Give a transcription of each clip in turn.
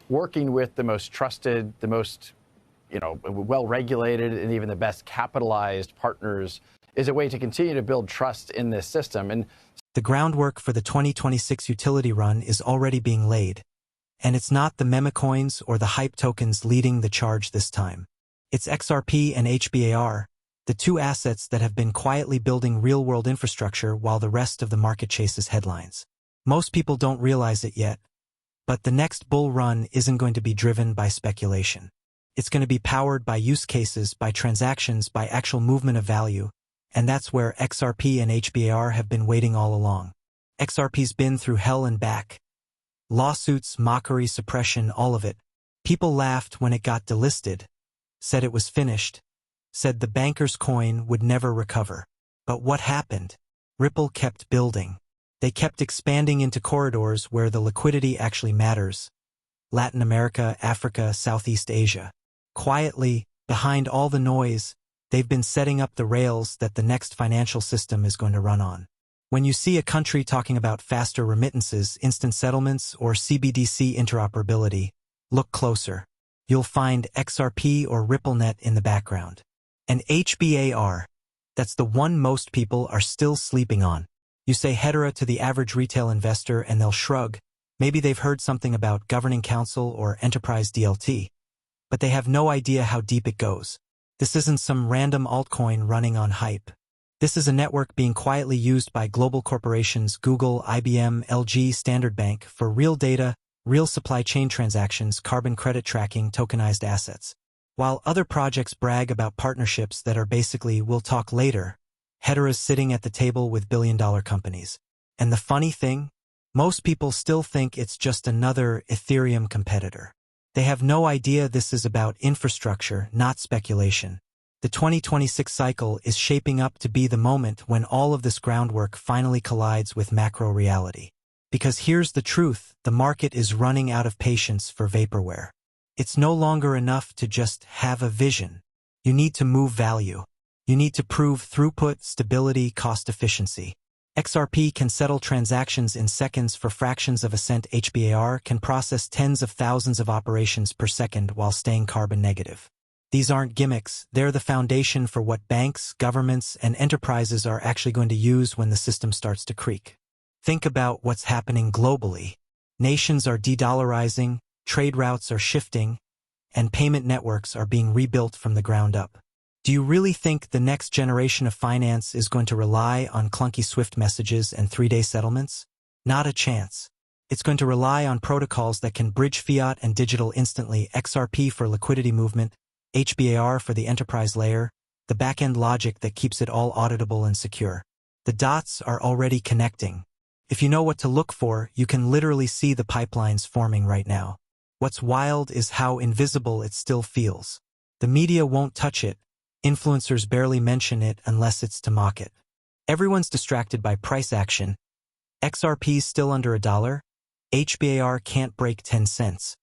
working with the most trusted, the most well-regulated, and even the best capitalized partners is a way to continue to build trust in this system. And the groundwork for the 2026 utility run is already being laid. And it's not the meme coins or the hype tokens leading the charge this time. It's XRP and HBAR, the two assets that have been quietly building real-world infrastructure while the rest of the market chases headlines. Most people don't realize it yet, but the next bull run isn't going to be driven by speculation. It's going to be powered by use cases, by transactions, by actual movement of value, and that's where XRP and HBAR have been waiting all along. XRP's been through hell and back. Lawsuits, mockery, suppression, all of it. People laughed when it got delisted, said it was finished, said the banker's coin would never recover. But what happened? Ripple kept building. They kept expanding into corridors where the liquidity actually matters. Latin America, Africa, Southeast Asia. Quietly, behind all the noise, they've been setting up the rails that the next financial system is going to run on. When you see a country talking about faster remittances, instant settlements, or CBDC interoperability, look closer. You'll find XRP or RippleNet in the background. And HBAR, that's the one most people are still sleeping on. You say Hedera to the average retail investor and they'll shrug. Maybe they've heard something about governing council or enterprise DLT. But they have no idea how deep it goes. This isn't some random altcoin running on hype. This is a network being quietly used by global corporations Google, IBM, LG, Standard Bank for real data, real supply chain transactions, carbon credit tracking, tokenized assets. While other projects brag about partnerships that are basically we'll talk later, Hedera's sitting at the table with billion-dollar companies. And the funny thing? Most people still think it's just another Ethereum competitor. They have no idea this is about infrastructure, not speculation. The 2026 cycle is shaping up to be the moment when all of this groundwork finally collides with macro reality. Because here's the truth, the market is running out of patience for vaporware. It's no longer enough to just have a vision. You need to move value. You need to prove throughput, stability, cost efficiency. XRP can settle transactions in seconds for fractions of a cent. HBAR can process tens of thousands of operations per second while staying carbon negative. These aren't gimmicks, they're the foundation for what banks, governments, and enterprises are actually going to use when the system starts to creak. Think about what's happening globally. Nations are de-dollarizing, trade routes are shifting, and payment networks are being rebuilt from the ground up. Do you really think the next generation of finance is going to rely on clunky SWIFT messages and 3-day settlements? Not a chance. It's going to rely on protocols that can bridge fiat and digital instantly, XRP for liquidity movement, HBAR for the enterprise layer, the back-end logic that keeps it all auditable and secure. The dots are already connecting. If you know what to look for, you can literally see the pipelines forming right now. What's wild is how invisible it still feels. The media won't touch it. Influencers barely mention it unless it's to mock it. Everyone's distracted by price action. XRP's still under $1. HBAR can't break 10 cents.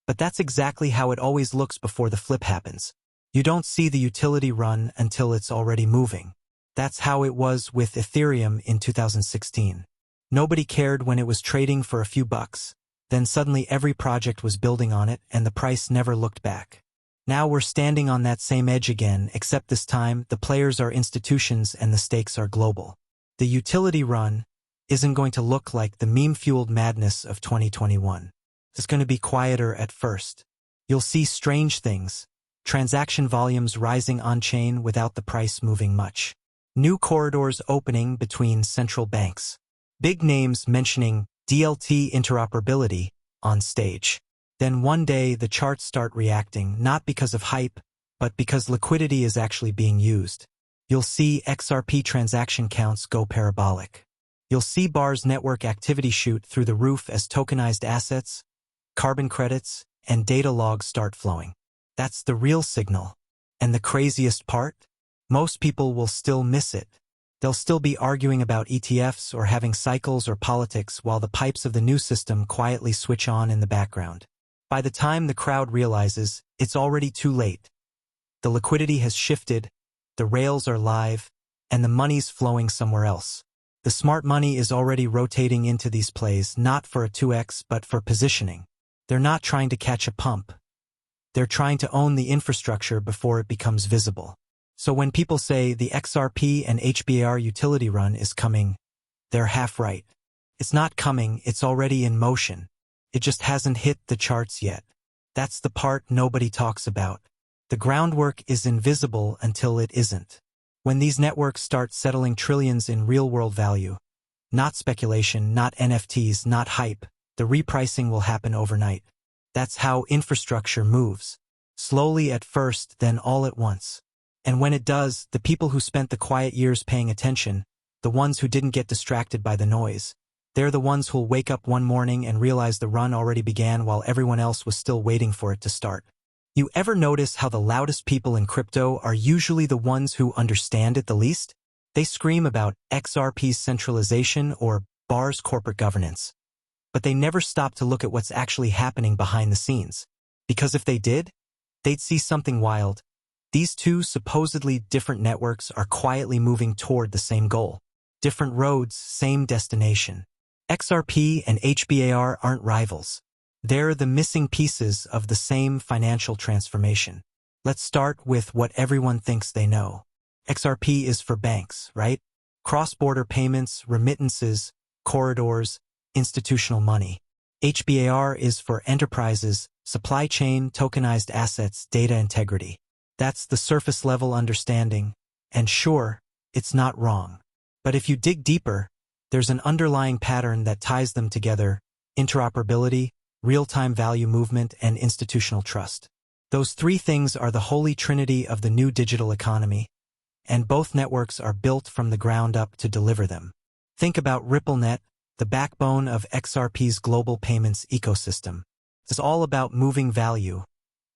But that's exactly how it always looks before the flip happens. You don't see the utility run until it's already moving. That's how it was with Ethereum in 2016. Nobody cared when it was trading for a few bucks. Then suddenly every project was building on it and the price never looked back. Now we're standing on that same edge again, except this time the players are institutions and the stakes are global. The utility run isn't going to look like the meme-fueled madness of 2021. It's going to be quieter at first. You'll see strange things, transaction volumes rising on-chain without the price moving much. New corridors opening between central banks. Big names mentioning DLT interoperability on stage. Then one day the charts start reacting, not because of hype, but because liquidity is actually being used. You'll see XRP transaction counts go parabolic. You'll see BAR's network activity shoot through the roof as tokenized assets, carbon credits, and data logs start flowing. That's the real signal. And the craziest part? Most people will still miss it. They'll still be arguing about ETFs or having cycles or politics while the pipes of the new system quietly switch on in the background. By the time the crowd realizes, it's already too late. The liquidity has shifted, the rails are live, and the money's flowing somewhere else. The smart money is already rotating into these plays not for a 2x but for positioning. They're not trying to catch a pump. They're trying to own the infrastructure before it becomes visible. So when people say the XRP and HBAR utility run is coming, they're half right. It's not coming, it's already in motion. It just hasn't hit the charts yet. That's the part nobody talks about. The groundwork is invisible until it isn't. When these networks start settling trillions in real-world value, not speculation, not NFTs, not hype, the repricing will happen overnight. That's how infrastructure moves. Slowly at first, then all at once. And when it does, the people who spent the quiet years paying attention, the ones who didn't get distracted by the noise, they're the ones who'll wake up one morning and realize the run already began while everyone else was still waiting for it to start. You ever notice how the loudest people in crypto are usually the ones who understand it the least? They scream about XRP's centralization or BAR's corporate governance. But they never stop to look at what's actually happening behind the scenes. Because if they did, they'd see something wild. These two supposedly different networks are quietly moving toward the same goal. Different roads, same destination. XRP and HBAR aren't rivals. They're the missing pieces of the same financial transformation. Let's start with what everyone thinks they know. XRP is for banks, right? Cross-border payments, remittances, corridors, institutional money. HBAR is for enterprises, supply chain, tokenized assets, data integrity. That's the surface-level understanding. And sure, it's not wrong. But if you dig deeper, there's an underlying pattern that ties them together: interoperability, real-time value movement, and institutional trust. Those three things are the holy trinity of the new digital economy, and both networks are built from the ground up to deliver them. Think about RippleNet, the backbone of XRP's global payments ecosystem. It's all about moving value,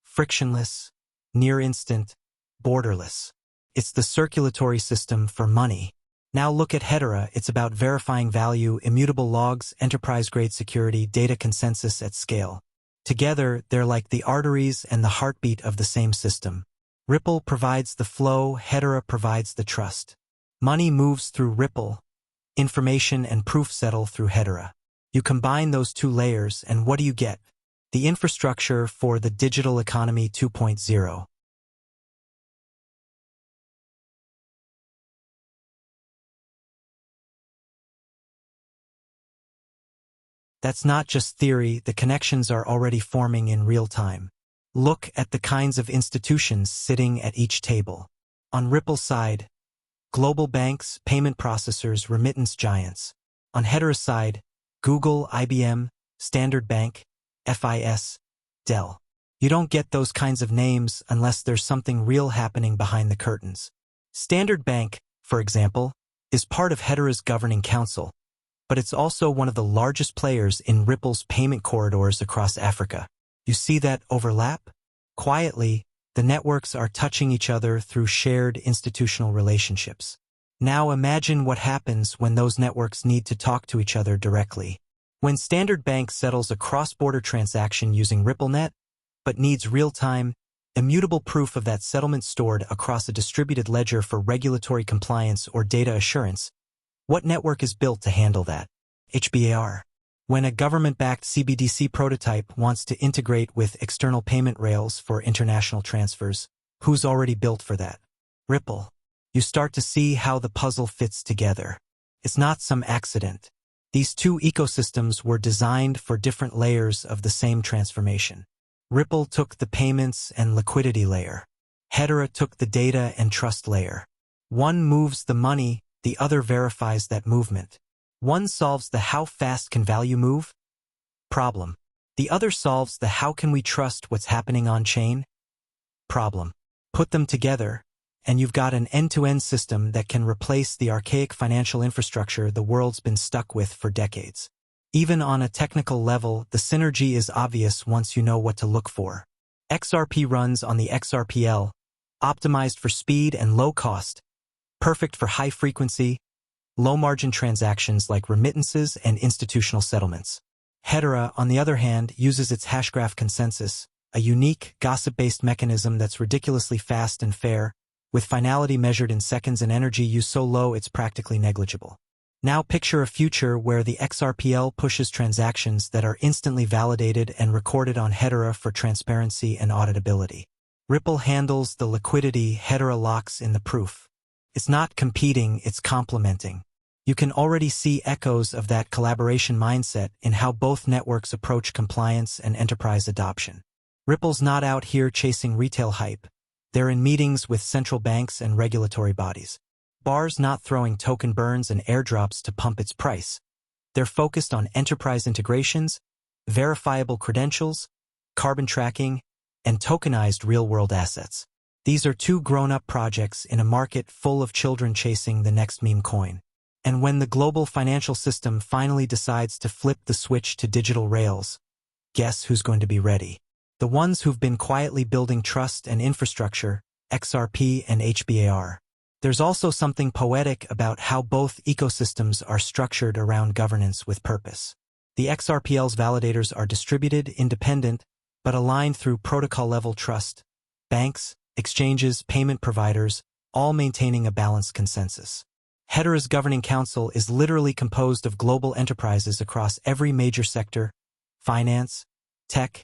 frictionless, near-instant, borderless. It's the circulatory system for money. Now look at Hedera. It's about verifying value, immutable logs, enterprise-grade security, data consensus at scale. Together, they're like the arteries and the heartbeat of the same system. Ripple provides the flow, Hedera provides the trust. Money moves through Ripple. Information and proof settle through Hedera. You combine those two layers, and what do you get? The infrastructure for the digital economy 2.0. That's not just theory, the connections are already forming in real time. Look at the kinds of institutions sitting at each table. On Ripple's side, global banks, payment processors, remittance giants. On Hedera's side, Google, IBM, Standard Bank, FIS, Dell. You don't get those kinds of names unless there's something real happening behind the curtains. Standard Bank, for example, is part of Hedera's governing council, but it's also one of the largest players in Ripple's payment corridors across Africa. You see that overlap? Quietly, the networks are touching each other through shared institutional relationships. Now imagine what happens when those networks need to talk to each other directly. When Standard Bank settles a cross-border transaction using RippleNet, but needs real-time, immutable proof of that settlement stored across a distributed ledger for regulatory compliance or data assurance, what network is built to handle that? HBAR. When a government-backed CBDC prototype wants to integrate with external payment rails for international transfers, who's already built for that? Ripple. You start to see how the puzzle fits together. It's not some accident. These two ecosystems were designed for different layers of the same transformation. Ripple took the payments and liquidity layer. Hedera took the data and trust layer. One moves the money, the other verifies that movement. One solves the how fast can value move problem. The other solves the how can we trust what's happening on chain problem. Put them together, and you've got an end-to-end system that can replace the archaic financial infrastructure the world's been stuck with for decades. Even on a technical level, the synergy is obvious once you know what to look for. XRP runs on the XRPL, optimized for speed and low cost, perfect for high-frequency, low-margin transactions like remittances and institutional settlements. Hedera, on the other hand, uses its hashgraph consensus, a unique, gossip-based mechanism that's ridiculously fast and fair, with finality measured in seconds and energy use so low it's practically negligible. Now picture a future where the XRPL pushes transactions that are instantly validated and recorded on Hedera for transparency and auditability. Ripple handles the liquidity, Hedera locks in the proof. It's not competing, it's complementing. You can already see echoes of that collaboration mindset in how both networks approach compliance and enterprise adoption. Ripple's not out here chasing retail hype. They're in meetings with central banks and regulatory bodies. BAR's not throwing token burns and airdrops to pump its price. They're focused on enterprise integrations, verifiable credentials, carbon tracking, and tokenized real-world assets. These are two grown-up projects in a market full of children chasing the next meme coin. And when the global financial system finally decides to flip the switch to digital rails, guess who's going to be ready? The ones who've been quietly building trust and infrastructure, XRP and HBAR. There's also something poetic about how both ecosystems are structured around governance with purpose. The XRPL's validators are distributed, independent, but aligned through protocol-level trust. Banks, exchanges, payment providers, all maintaining a balanced consensus. Hedera's governing council is literally composed of global enterprises across every major sector: finance, tech,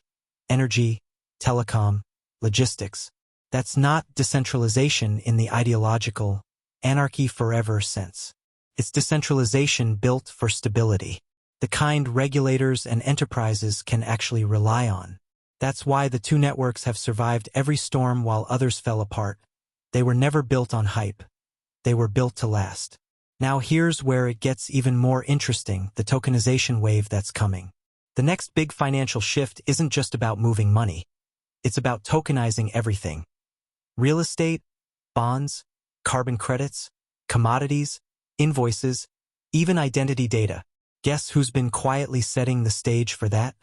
energy, telecom, logistics. That's not decentralization in the ideological, anarchy forever sense. It's decentralization built for stability, the kind regulators and enterprises can actually rely on. That's why the two networks have survived every storm while others fell apart. They were never built on hype. They were built to last. Now here's where it gets even more interesting, the tokenization wave that's coming. The next big financial shift isn't just about moving money. It's about tokenizing everything. Real estate, bonds, carbon credits, commodities, invoices, even identity data. Guess who's been quietly setting the stage for that?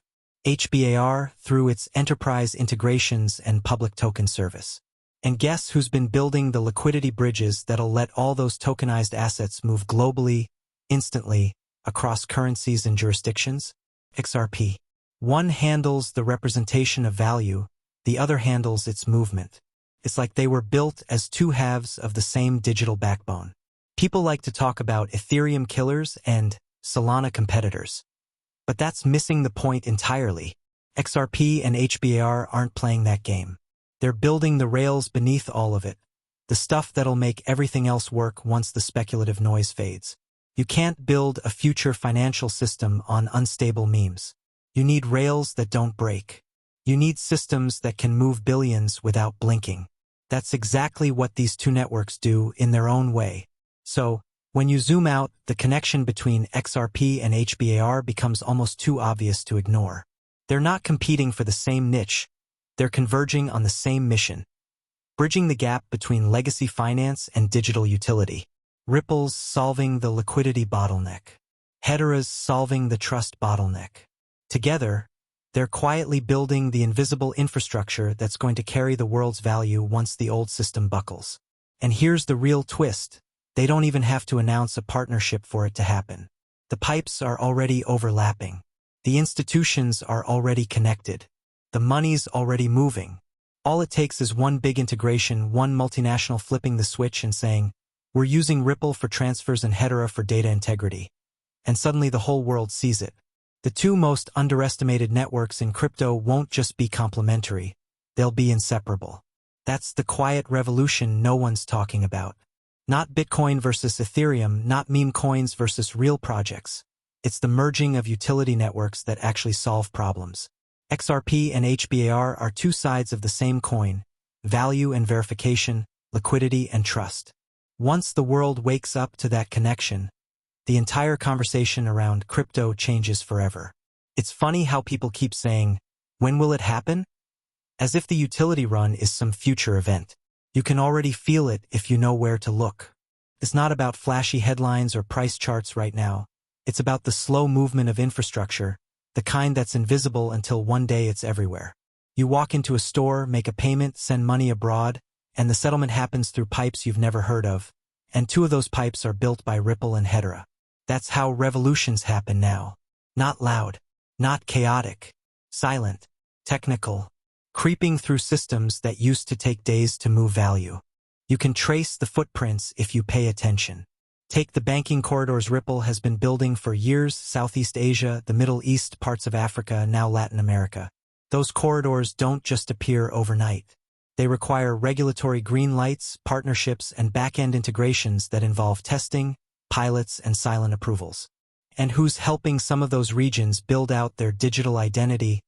HBAR through its enterprise integrations and public token service. And guess who's been building the liquidity bridges that'll let all those tokenized assets move globally, instantly, across currencies and jurisdictions? XRP. One handles the representation of value, the other handles its movement. It's like they were built as two halves of the same digital backbone. People like to talk about Ethereum killers and Solana competitors. But that's missing the point entirely. XRP and HBAR aren't playing that game. They're building the rails beneath all of it, the stuff that'll make everything else work once the speculative noise fades. You can't build a future financial system on unstable memes. You need rails that don't break. You need systems that can move billions without blinking. That's exactly what these two networks do in their own way. So, when you zoom out, the connection between XRP and HBAR becomes almost too obvious to ignore. They're not competing for the same niche. They're converging on the same mission. Bridging the gap between legacy finance and digital utility. Ripple's solving the liquidity bottleneck. Hedera's solving the trust bottleneck. Together, they're quietly building the invisible infrastructure that's going to carry the world's value once the old system buckles. And here's the real twist. They don't even have to announce a partnership for it to happen. The pipes are already overlapping. The institutions are already connected. The money's already moving. All it takes is one big integration, one multinational flipping the switch and saying, "We're using Ripple for transfers and Hedera for data integrity." And suddenly the whole world sees it. The two most underestimated networks in crypto won't just be complementary, they'll be inseparable. That's the quiet revolution no one's talking about. Not Bitcoin versus Ethereum, not meme coins versus real projects. It's the merging of utility networks that actually solve problems. XRP and HBAR are two sides of the same coin: value and verification, liquidity and trust. Once the world wakes up to that connection, the entire conversation around crypto changes forever. It's funny how people keep saying, "When will it happen?" As if the utility run is some future event. You can already feel it if you know where to look. It's not about flashy headlines or price charts right now. It's about the slow movement of infrastructure, the kind that's invisible until one day it's everywhere. You walk into a store, make a payment, send money abroad, and the settlement happens through pipes you've never heard of. And two of those pipes are built by Ripple and Hedera. That's how revolutions happen now. Not loud, not chaotic, silent, technical, creeping through systems that used to take days to move value. You can trace the footprints if you pay attention. Take the banking corridors Ripple has been building for years: Southeast Asia, the Middle East, parts of Africa, now Latin America. Those corridors don't just appear overnight. They require regulatory green lights, partnerships, and back-end integrations that involve testing, pilots, and silent approvals. And who's helping some of those regions build out their digital identity,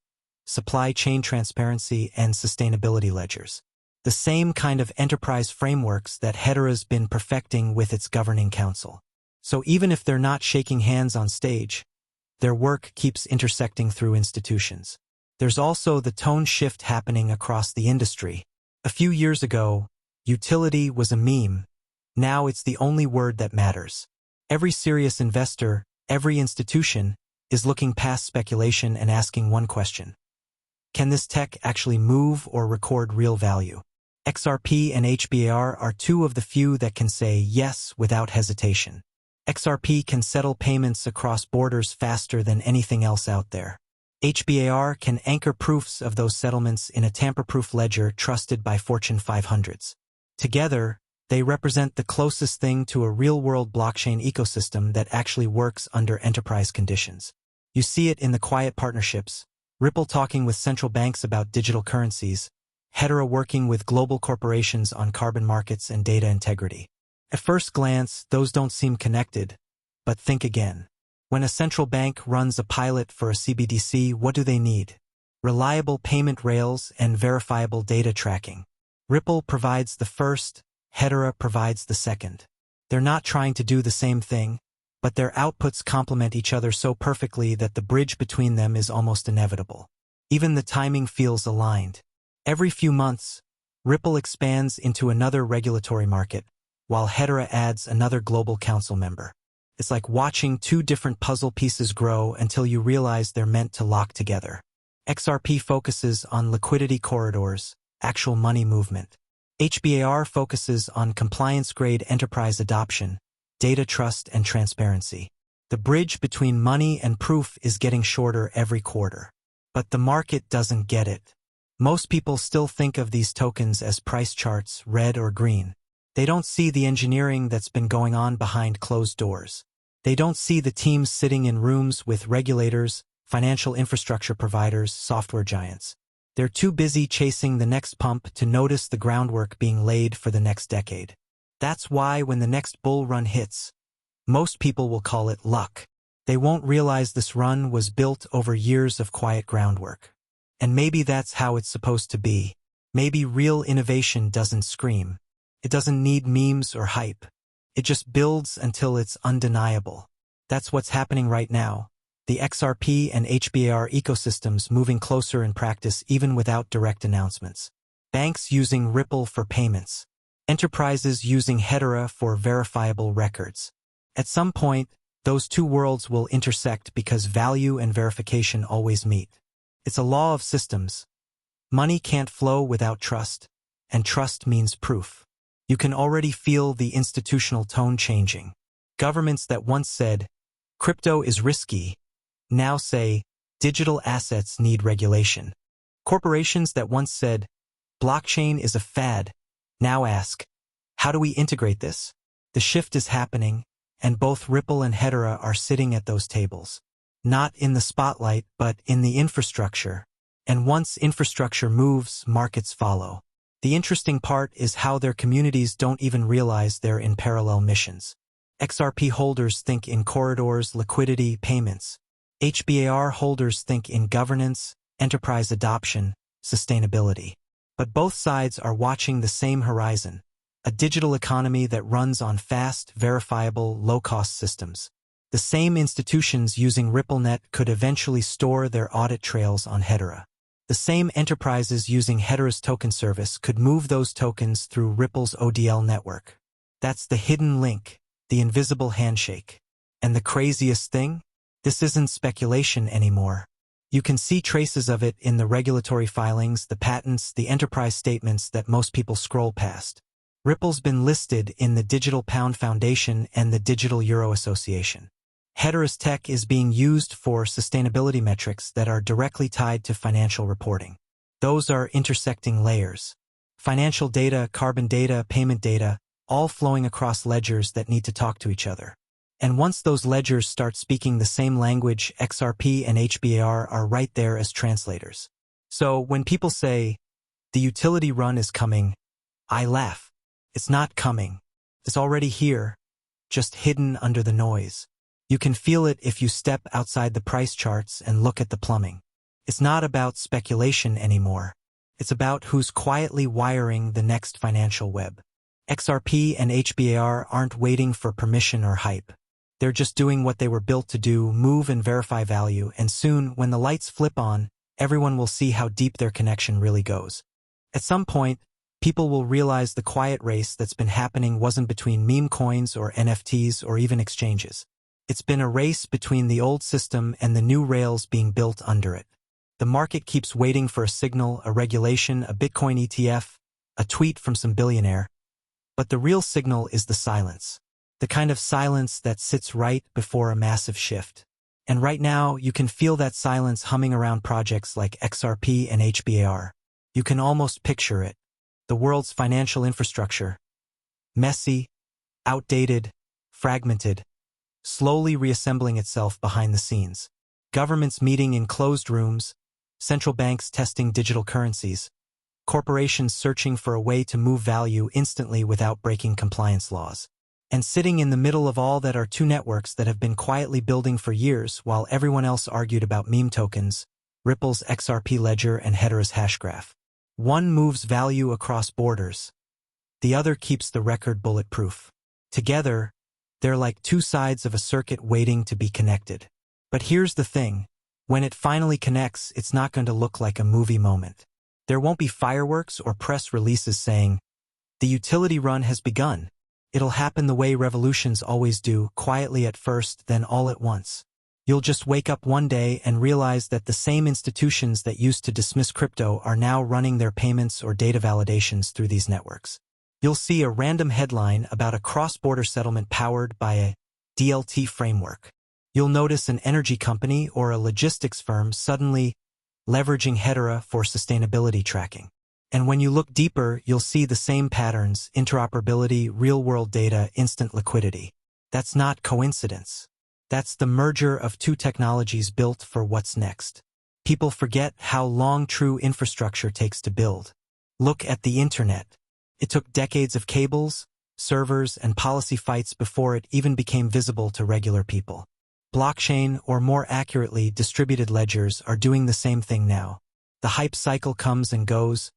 supply chain transparency, and sustainability ledgers? The same kind of enterprise frameworks that Hedera's been perfecting with its governing council. So even if they're not shaking hands on stage, their work keeps intersecting through institutions. There's also the tone shift happening across the industry. A few years ago, utility was a meme. Now it's the only word that matters. Every serious investor, every institution, is looking past speculation and asking one question: can this tech actually move or record real value? XRP and HBAR are two of the few that can say yes without hesitation. XRP can settle payments across borders faster than anything else out there. HBAR can anchor proofs of those settlements in a tamper-proof ledger trusted by Fortune 500s. Together, they represent the closest thing to a real-world blockchain ecosystem that actually works under enterprise conditions. You see it in the quiet partnerships: Ripple talking with central banks about digital currencies, Hedera working with global corporations on carbon markets and data integrity. At first glance, those don't seem connected, but think again. When a central bank runs a pilot for a CBDC, what do they need? Reliable payment rails and verifiable data tracking. Ripple provides the first, Hedera provides the second. They're not trying to do the same thing, but their outputs complement each other so perfectly that the bridge between them is almost inevitable. Even the timing feels aligned. Every few months, Ripple expands into another regulatory market, while Hedera adds another global council member. It's like watching two different puzzle pieces grow until you realize they're meant to lock together. XRP focuses on liquidity corridors, actual money movement. HBAR focuses on compliance-grade enterprise adoption, data trust, and transparency. The bridge between money and proof is getting shorter every quarter. But the market doesn't get it. Most people still think of these tokens as price charts, red or green. They don't see the engineering that's been going on behind closed doors. They don't see the teams sitting in rooms with regulators, financial infrastructure providers, software giants. They're too busy chasing the next pump to notice the groundwork being laid for the next decade. That's why when the next bull run hits, most people will call it luck. They won't realize this run was built over years of quiet groundwork. And maybe that's how it's supposed to be. Maybe real innovation doesn't scream. It doesn't need memes or hype. It just builds until it's undeniable. That's what's happening right now. The XRP and HBAR ecosystems moving closer in practice even without direct announcements. Banks using Ripple for payments. Enterprises using Hedera for verifiable records. At some point, those two worlds will intersect because value and verification always meet. It's a law of systems. Money can't flow without trust, and trust means proof. You can already feel the institutional tone changing. Governments that once said, crypto is risky, now say, digital assets need regulation. Corporations that once said, blockchain is a fad, now ask, how do we integrate this? The shift is happening, and both Ripple and Hedera are sitting at those tables. Not in the spotlight, but in the infrastructure. And once infrastructure moves, markets follow. The interesting part is how their communities don't even realize they're in parallel missions. XRP holders think in corridors, liquidity, payments. HBAR holders think in governance, enterprise adoption, sustainability. But both sides are watching the same horizon, a digital economy that runs on fast, verifiable, low-cost systems. The same institutions using RippleNet could eventually store their audit trails on Hedera. The same enterprises using Hedera's token service could move those tokens through Ripple's ODL network. That's the hidden link, the invisible handshake. And the craziest thing? This isn't speculation anymore. You can see traces of it in the regulatory filings, the patents, the enterprise statements that most people scroll past. Ripple's been listed in the Digital Pound Foundation and the Digital Euro Association. Hedera's tech is being used for sustainability metrics that are directly tied to financial reporting. Those are intersecting layers. Financial data, carbon data, payment data, all flowing across ledgers that need to talk to each other. And once those ledgers start speaking the same language, XRP and HBAR are right there as translators. So when people say, the utility run is coming, I laugh. It's not coming. It's already here, just hidden under the noise. You can feel it if you step outside the price charts and look at the plumbing. It's not about speculation anymore. It's about who's quietly wiring the next financial web. XRP and HBAR aren't waiting for permission or hype. They're just doing what they were built to do, move and verify value, and soon, when the lights flip on, everyone will see how deep their connection really goes. At some point, people will realize the quiet race that's been happening wasn't between meme coins or NFTs or even exchanges. It's been a race between the old system and the new rails being built under it. The market keeps waiting for a signal, a regulation, a Bitcoin ETF, a tweet from some billionaire. But the real signal is the silence. The kind of silence that sits right before a massive shift. And right now, you can feel that silence humming around projects like XRP and HBAR. You can almost picture it. The world's financial infrastructure. Messy, outdated, fragmented, slowly reassembling itself behind the scenes. Governments meeting in closed rooms, central banks testing digital currencies, corporations searching for a way to move value instantly without breaking compliance laws. And sitting in the middle of all that are two networks that have been quietly building for years while everyone else argued about meme tokens, Ripple's XRP ledger and Hedera's hashgraph. One moves value across borders. The other keeps the record bulletproof. Together, they're like two sides of a circuit waiting to be connected. But here's the thing. When it finally connects, it's not going to look like a movie moment. There won't be fireworks or press releases saying, the utility run has begun. It'll happen the way revolutions always do, quietly at first, then all at once. You'll just wake up one day and realize that the same institutions that used to dismiss crypto are now running their payments or data validations through these networks. You'll see a random headline about a cross-border settlement powered by a DLT framework. You'll notice an energy company or a logistics firm suddenly leveraging Hedera for sustainability tracking. And when you look deeper, you'll see the same patterns: interoperability, real-world data, instant liquidity. That's not coincidence. That's the merger of two technologies built for what's next. People forget how long true infrastructure takes to build. Look at the internet. It took decades of cables, servers, and policy fights before it even became visible to regular people. Blockchain, or more accurately, distributed ledgers, are doing the same thing now. The hype cycle comes and goes,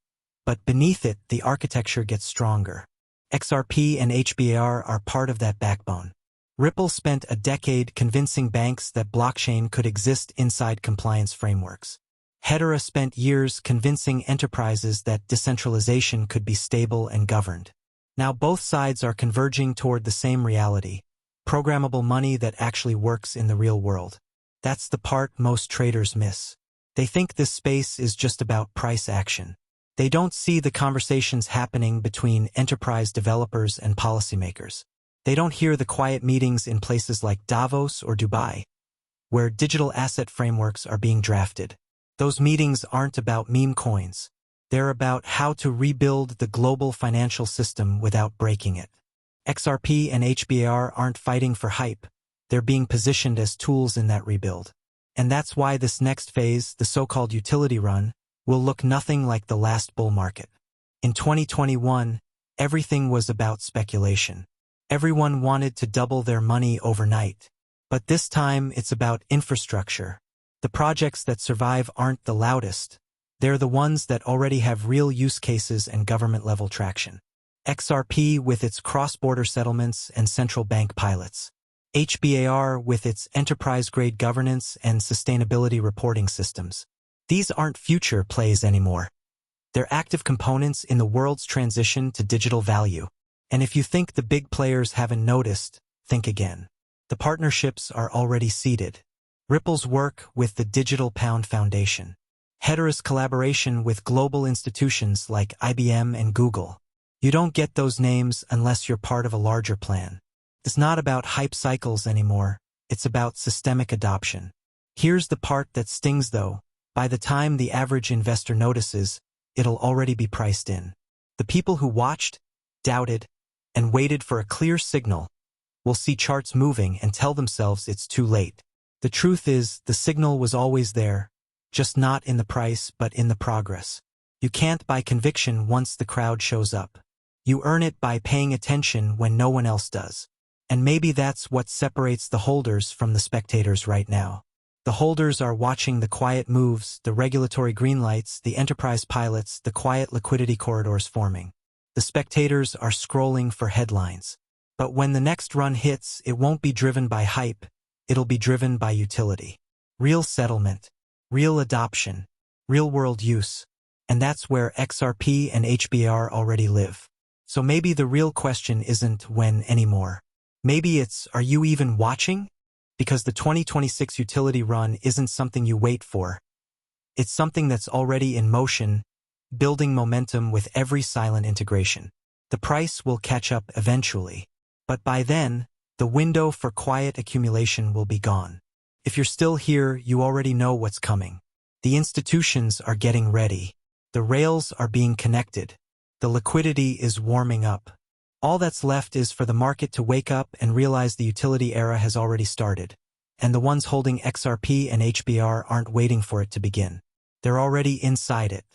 but beneath it, the architecture gets stronger. XRP and HBAR are part of that backbone. Ripple spent a decade convincing banks that blockchain could exist inside compliance frameworks. Hedera spent years convincing enterprises that decentralization could be stable and governed. Now both sides are converging toward the same reality: programmable money that actually works in the real world. That's the part most traders miss. They think this space is just about price action. They don't see the conversations happening between enterprise developers and policymakers. They don't hear the quiet meetings in places like Davos or Dubai, where digital asset frameworks are being drafted. Those meetings aren't about meme coins. They're about how to rebuild the global financial system without breaking it. XRP and HBAR aren't fighting for hype. They're being positioned as tools in that rebuild. And that's why this next phase, the so-called utility run, will look nothing like the last bull market. In 2021, everything was about speculation. Everyone wanted to double their money overnight. But this time, it's about infrastructure. The projects that survive aren't the loudest. They're the ones that already have real use cases and government-level traction. XRP with its cross-border settlements and central bank pilots. HBAR with its enterprise-grade governance and sustainability reporting systems. These aren't future plays anymore. They're active components in the world's transition to digital value. And if you think the big players haven't noticed, think again. The partnerships are already seeded. Ripple's work with the Digital Pound Foundation. Hedera's collaboration with global institutions like IBM and Google. You don't get those names unless you're part of a larger plan. It's not about hype cycles anymore. It's about systemic adoption. Here's the part that stings though. By the time the average investor notices, it'll already be priced in. The people who watched, doubted, and waited for a clear signal, will see charts moving and tell themselves it's too late. The truth is, the signal was always there, just not in the price but in the progress. You can't buy conviction once the crowd shows up. You earn it by paying attention when no one else does. And maybe that's what separates the holders from the spectators right now. The holders are watching the quiet moves, the regulatory green lights, the enterprise pilots, the quiet liquidity corridors forming. The spectators are scrolling for headlines. But when the next run hits, it won't be driven by hype, it'll be driven by utility. Real settlement, real adoption, real-world use. And that's where XRP and HBAR already live. So maybe the real question isn't when anymore. Maybe it's, are you even watching? Because the 2026 utility run isn't something you wait for. It's something that's already in motion, building momentum with every silent integration. The price will catch up eventually. But by then, the window for quiet accumulation will be gone. If you're still here, you already know what's coming. The institutions are getting ready. The rails are being connected. The liquidity is warming up. All that's left is for the market to wake up and realize the utility era has already started. And the ones holding XRP and HBAR aren't waiting for it to begin. They're already inside it.